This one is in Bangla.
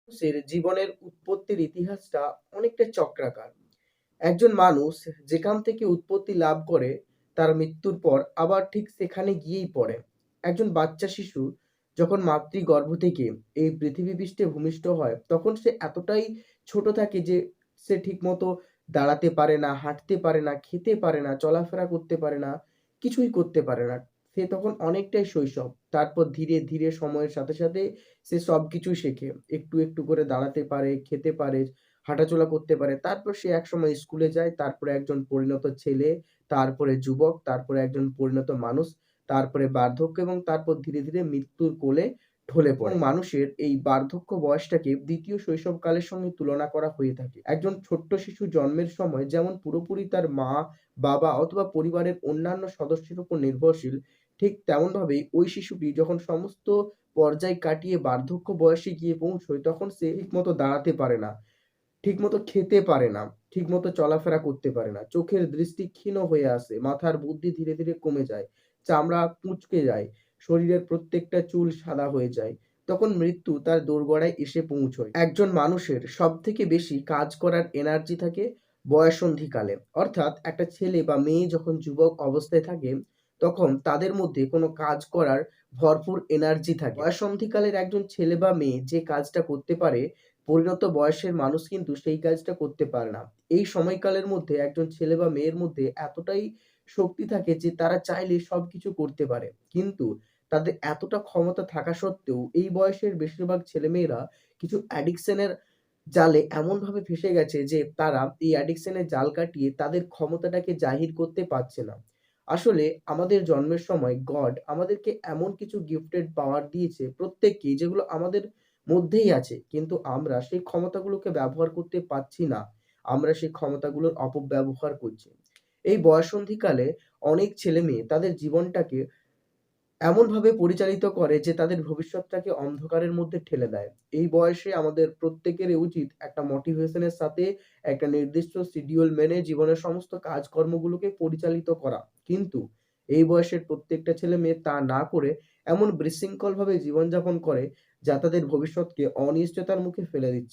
মানুষের জীবনের উৎপত্তির ইতিহাসটা অনেকটা চক্রাকার। একজন মানুষ যেখান থেকে উৎপত্তি লাভ করে তার মৃত্যুর পর আবার ঠিক সেখানে গিয়েই পড়ে। একজন বাচ্চা শিশু যখন মাতৃগর্ভ থেকে এই পৃথিবী পৃষ্ঠে ভূমিষ্ঠ হয় তখন সে এতটাই ছোট থাকে যে সে ঠিকমতো দাঁড়াতে পারে না, হাঁটতে পারে না, খেতে পারে না, চলাফেরা করতে পারে না, কিছুই করতে পারে না। সে তখন অনেকটাই শৈশব। তারপর ধীরে ধীরে সময়ের সাথে সাথে সে সবকিছু শেখে। একটু একটু করে দাঁড়াতে পারে, খেতে পারে, হাঁটাচলা করতে পারে। তারপর সে একসময় স্কুলে যায়, তারপরে একজন পরিণত ছেলে, তারপরে যুবক, তারপরে একজন পরিণত মানুষ, তারপরে বার্ধক্য এবং তারপর ধীরে ধীরে মৃত্যুর কোলে ঢলে পড়ে। এবং মানুষের এই বার্ধক্য বয়সটাকে দ্বিতীয় শৈশবকালের সঙ্গে তুলনা করা হয়ে থাকে। একজন ছোট্ট শিশু জন্মের সময় যেমন পুরোপুরি তার মা, বাবা অথবা পরিবারের অন্যান্য সদস্যের উপর নির্ভরশীল, ঠিক তেমনভাবেই ওই শিশুটি যখন সমস্ত পর্যায় কাটিয়ে বার্ধক্য বয়সে গিয়ে পৌঁছয় তখন সে ঠিকমতো দাঁড়াতে পারে না, ঠিকমতো খেতে পারে না, ঠিকমতো চলাফেরা করতে পারে না। চোখের দৃষ্টি ক্ষীণ হয়ে আসে, মাথার বুদ্ধি ধীরে ধীরে কমে যায়, চামড়া কুঁচকে যায়, শরীরের প্রত্যেকটা চুল সাদা হয়ে যায়। তখন মৃত্যু তার দোরগোড়ায় এসে পৌঁছয়। একজন মানুষের সবথেকে বেশি কাজ করার এনার্জি থাকে বয়ঃসন্ধিকালে। অর্থাৎ একটা ছেলে বা মেয়ে যখন যুবক অবস্থায় থাকে তখন তাদের মধ্যে কোনো কাজ করার ভরপুর এনার্জি থাকে। বয়ঃসন্ধিকালের একজন ছেলে বা মেয়ে যে কাজটা করতে পারে পরিণত বয়সের মানুষ কিন্তু সেই কাজটা করতে পারে না। এই সময়কালের মধ্যে একজন ছেলে বা মেয়ের মধ্যে এতটাই শক্তি থাকে যে তারা চাইলে সবকিছু করতে পারে। কিন্তু তাদের এতটা ক্ষমতা থাকা সত্ত্বেও এই বয়সের বেশিরভাগ ছেলেমেয়েরা কিছু অ্যাডিকশন এর জালে এমনভাবে ফেঁসে গেছে যে তারা এই অ্যাডিকশন এর জাল কাটিয়ে তাদের ক্ষমতাটাকে জাহির করতে পারছে না। আসলে আমাদের জন্মের সময় গড আমাদেরকে এমন কিছু গিফটেড পাওয়ার দিয়েছে প্রত্যেককেই, যেগুলো আমাদের মধ্যেই আছে। কিন্তু আমরা সেই ক্ষমতাগুলোকে ব্যবহার করতে পারছি না। আমরা সেই ক্ষমতাগুলোর অপব্যবহার করছি। এই বয়ঃসন্ধিকালে অনেক ছেলেমেয়ে তাদের জীবনটাকে এমনভাবে পরিচালিত করে যে তাদের ভবিষ্যৎটাকে অন্ধকারের মধ্যে ঠেলে দেয়। এই বয়সে আমাদের প্রত্যেকেরই উচিত একটা মোটিভেশনের সাথে একটা নির্দিষ্ট শিডিউল মেনে জীবনের সমস্ত কাজকর্মগুলোকে পরিচালিত করা। কিন্তু এই বয়সের প্রত্যেকটা ছেলেমেয়ে তা না করে এমন বিশৃঙ্খলভাবে জীবনযাপন করে যা তাদের ভবিষ্যৎকে অনিশ্চয়তার মুখে ফেলে দিচ্ছে।